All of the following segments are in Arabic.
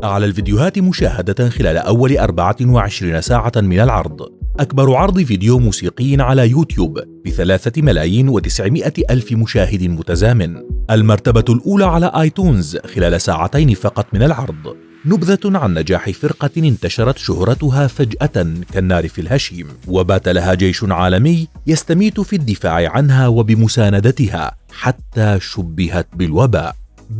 أعلى الفيديوهات مشاهدة خلال أول 24 ساعة من العرض. أكبر عرض فيديو موسيقي على يوتيوب ب3,900,000 مشاهد متزامن. المرتبة الأولى على آيتونز خلال ساعتين فقط من العرض. نبذة عن نجاح فرقة انتشرت شهرتها فجأة كالنار في الهشيم، وبات لها جيش عالمي يستميت في الدفاع عنها وبمساندتها حتى شبهت بالوباء.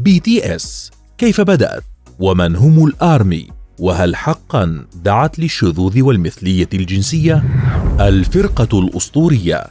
BTS كيف بدأت؟ ومن هم الآرمي؟ وهل حقا دعت للشذوذ والمثلية الجنسية؟ الفرقة الأسطورية.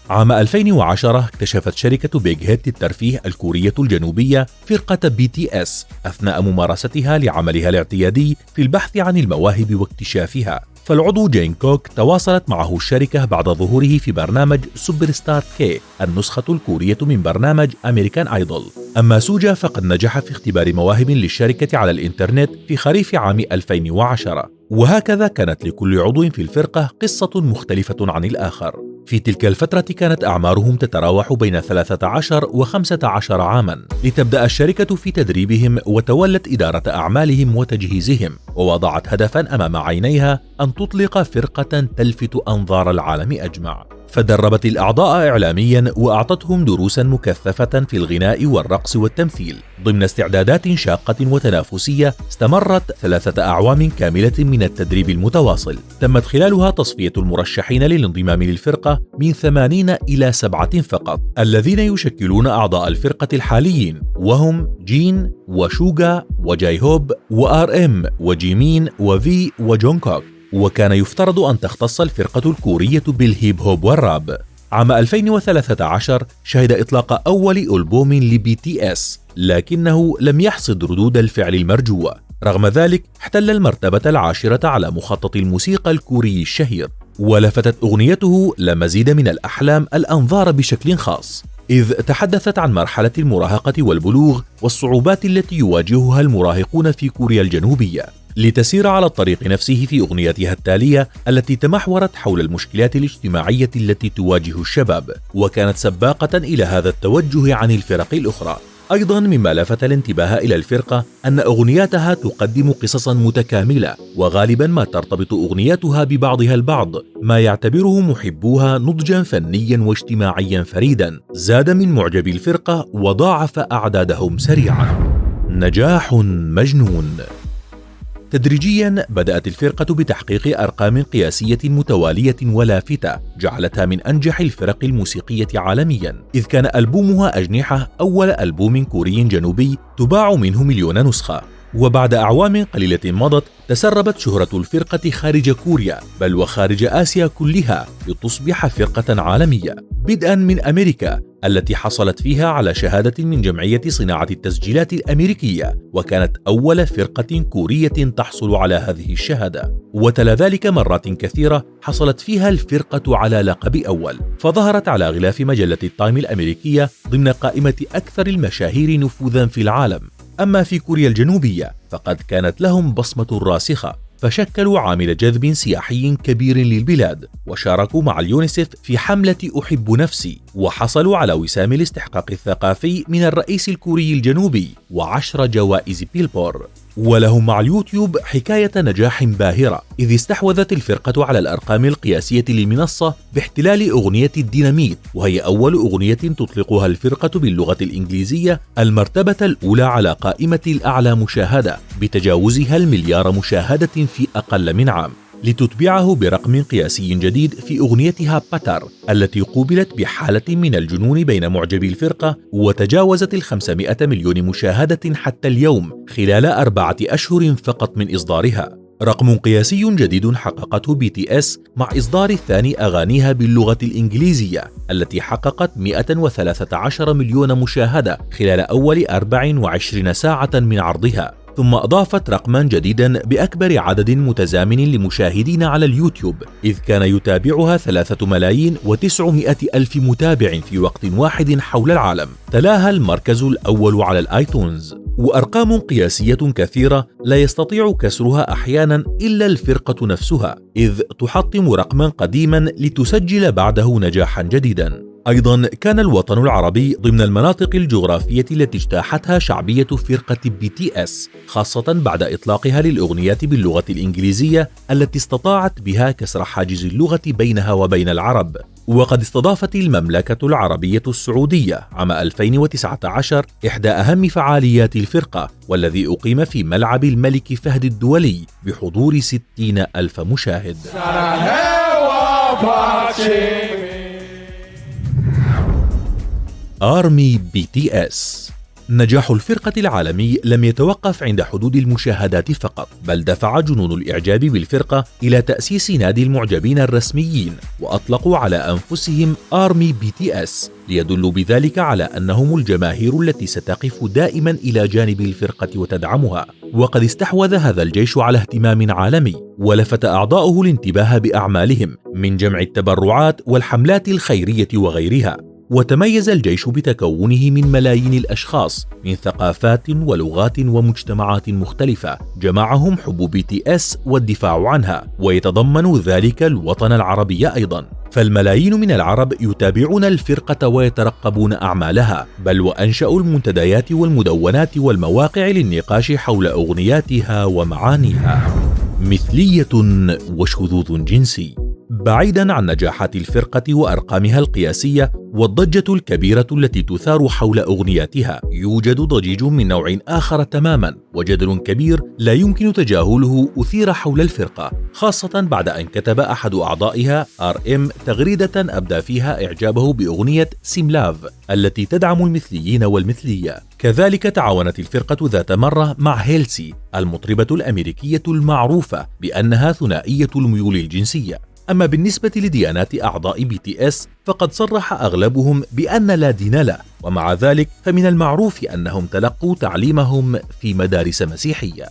عام 2010 اكتشفت شركة بيج هيت للترفيه الكورية الجنوبية فرقة BTS أثناء ممارستها لعملها الاعتيادي في البحث عن المواهب واكتشافها. فالعضو جين كوك تواصلت معه الشركة بعد ظهوره في برنامج سوبر ستار كي، النسخة الكورية من برنامج أمريكان آيدول. أما سوجا فقد نجح في اختبار مواهب للشركة على الإنترنت في خريف عام 2010، وهكذا كانت لكل عضو في الفرقة قصة مختلفة عن الآخر. في تلك الفترة كانت أعمارهم تتراوح بين 13 و15 عاما، لتبدأ الشركة في تدريبهم وتولت إدارة أعمالهم وتجهيزهم، ووضعت هدفا أمام عينيها أن تطلق فرقة تلفت أنظار العالم أجمع. فدربت الأعضاء إعلاميا وأعطتهم دروسا مكثفة في الغناء والرقص والتمثيل ضمن استعدادات شاقة وتنافسية استمرت 3 أعوام كاملة من التدريب المتواصل، تمت خلالها تصفية المرشحين للانضمام للفرقة من 80 إلى 7 فقط، الذين يشكلون أعضاء الفرقة الحاليين، وهم جين وشوغا وجاي هوب وRM وجيمين وفي وجون كوك. وكان يفترض أن تختص الفرقة الكورية بالهيب هوب والراب. عام 2013 شهد إطلاق أول ألبوم لBTS، لكنه لم يحصد ردود الفعل المرجوة. رغم ذلك احتل المرتبة 10 على مخطط الموسيقى الكوري الشهير، ولفتت أغنيته لا مزيد من الأحلام الأنظار بشكل خاص، إذ تحدثت عن مرحلة المراهقة والبلوغ والصعوبات التي يواجهها المراهقون في كوريا الجنوبية، لتسير على الطريق نفسه في أغنيتها التالية التي تمحورت حول المشكلات الاجتماعية التي تواجه الشباب، وكانت سباقة إلى هذا التوجه عن الفرق الأخرى. أيضا مما لفت الانتباه إلى الفرقة أن أغنياتها تقدم قصصا متكاملة، وغالبا ما ترتبط أغنياتها ببعضها البعض، ما يعتبره محبوها نضجا فنيا واجتماعيا فريدا زاد من معجب الفرقة وضاعف أعدادهم سريعا. نجاح مجنون. تدريجيا بدأت الفرقة بتحقيق أرقام قياسية متوالية ولافتة جعلتها من أنجح الفرق الموسيقية عالميا، إذ كان ألبومها أجنحة أول ألبوم كوري جنوبي تباع منه 1,000,000 نسخة. وبعد أعوام قليلة مضت تسربت شهرة الفرقة خارج كوريا بل وخارج آسيا كلها لتصبح فرقة عالمية، بدءا من أمريكا التي حصلت فيها على شهادة من جمعية صناعة التسجيلات الأمريكية، وكانت أول فرقة كورية تحصل على هذه الشهادة. وتلا ذلك مرات كثيرة حصلت فيها الفرقة على لقب أول، فظهرت على غلاف مجلة التايم الأمريكية ضمن قائمة أكثر المشاهير نفوذا في العالم. أما في كوريا الجنوبية فقد كانت لهم بصمة راسخة، فشكلوا عامل جذب سياحي كبير للبلاد، وشاركوا مع اليونيسف في حملة أحب نفسي، وحصلوا على وسام الاستحقاق الثقافي من الرئيس الكوري الجنوبي و10 جوائز بيلبور. ولهم مع اليوتيوب حكاية نجاح باهرة، إذ استحوذت الفرقة على الأرقام القياسية للمنصة باحتلال أغنية الديناميت، وهي أول أغنية تطلقها الفرقة باللغة الإنجليزية، المرتبة الأولى على قائمة الأعلى مشاهدة بتجاوزها 1,000,000,000 مشاهدة في أقل من عام، لتتبعه برقم قياسي جديد في أغنيتها باتر التي قوبلت بحالة من الجنون بين معجبي الفرقة، وتجاوزت 500 مليون مشاهدة حتى اليوم خلال 4 أشهر فقط من إصدارها، رقم قياسي جديد حققته BTS مع إصدار ثاني أغانيها باللغة الإنجليزية التي حققت 113 مليون مشاهدة خلال أول 24 ساعة من عرضها. ثم أضافت رقما جديدا بأكبر عدد متزامن لمشاهدين على اليوتيوب، إذ كان يتابعها 3,900,000 متابع في وقت واحد حول العالم. تلاها المركز الأول على الآيتونز، وأرقام قياسية كثيرة لا يستطيع كسرها أحيانا إلا الفرقة نفسها، إذ تحطم رقما قديما لتسجل بعده نجاحا جديدا. أيضا كان الوطن العربي ضمن المناطق الجغرافية التي اجتاحتها شعبية فرقة BTS، خاصة بعد إطلاقها للأغنيات باللغة الإنجليزية التي استطاعت بها كسر حاجز اللغة بينها وبين العرب. وقد استضافت المملكة العربية السعودية عام 2019 إحدى أهم فعاليات الفرقة، والذي أقيم في ملعب الملك فهد الدولي بحضور 60,000 مشاهد. آرمي BTS. نجاح الفرقة العالمي لم يتوقف عند حدود المشاهدات فقط، بل دفع جنون الإعجاب بالفرقة إلى تأسيس نادي المعجبين الرسميين، وأطلقوا على أنفسهم آرمي BTS ليدلوا بذلك على أنهم الجماهير التي ستقف دائما إلى جانب الفرقة وتدعمها. وقد استحوذ هذا الجيش على اهتمام عالمي، ولفت أعضاؤه الانتباه بأعمالهم من جمع التبرعات والحملات الخيرية وغيرها. وتميز الجيش بتكونه من ملايين الأشخاص من ثقافات ولغات ومجتمعات مختلفة، جمعهم حب BTS والدفاع عنها، ويتضمن ذلك الوطن العربي أيضا. فالملايين من العرب يتابعون الفرقة ويترقبون أعمالها، بل وأنشأوا المنتديات والمدونات والمواقع للنقاش حول أغنياتها ومعانيها. مثلية وشذوذ جنسي. بعيداً عن نجاحات الفرقة وأرقامها القياسية والضجة الكبيرة التي تثار حول أغنياتها، يوجد ضجيج من نوع آخر تماماً، وجدل كبير لا يمكن تجاهله أثير حول الفرقة، خاصة بعد أن كتب أحد أعضائها RM تغريدة أبدى فيها إعجابه بأغنية سيملاف التي تدعم المثليين والمثلية. كذلك تعاونت الفرقة ذات مرة مع هيلسي المطربة الأمريكية المعروفة بأنها ثنائية الميول الجنسية. أما بالنسبة لديانات أعضاء BTS فقد صرح أغلبهم بأن لا دين له، ومع ذلك فمن المعروف أنهم تلقوا تعليمهم في مدارس مسيحية.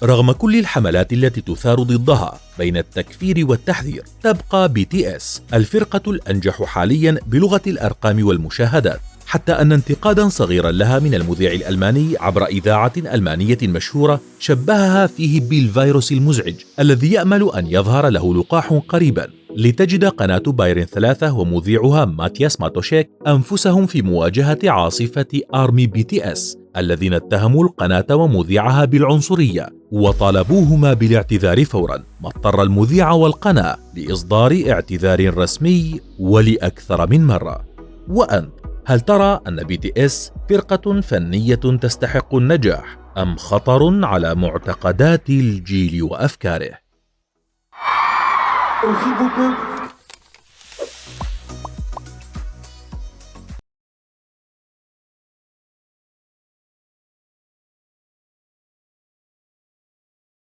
رغم كل الحملات التي تثار ضدها بين التكفير والتحذير، تبقى BTS الفرقة الأنجح حاليا بلغة الأرقام والمشاهدات، حتى أن انتقادا صغيرا لها من المذيع الألماني عبر إذاعة ألمانية مشهورة شبهها فيه بالفيروس المزعج الذي يأمل أن يظهر له لقاح قريبا، لتجد قناة بايرن 3 ومذيعها ماتياس ماتوشيك أنفسهم في مواجهة عاصفة آرمي BTS الذين اتهموا القناة ومذيعها بالعنصرية وطالبوهما بالاعتذار فورا، ما اضطر المذيع والقناة لإصدار اعتذار رسمي ولأكثر من مرة. وأنت هل ترى أن BTS فرقة فنية تستحق النجاح أم خطر على معتقدات الجيل وأفكاره؟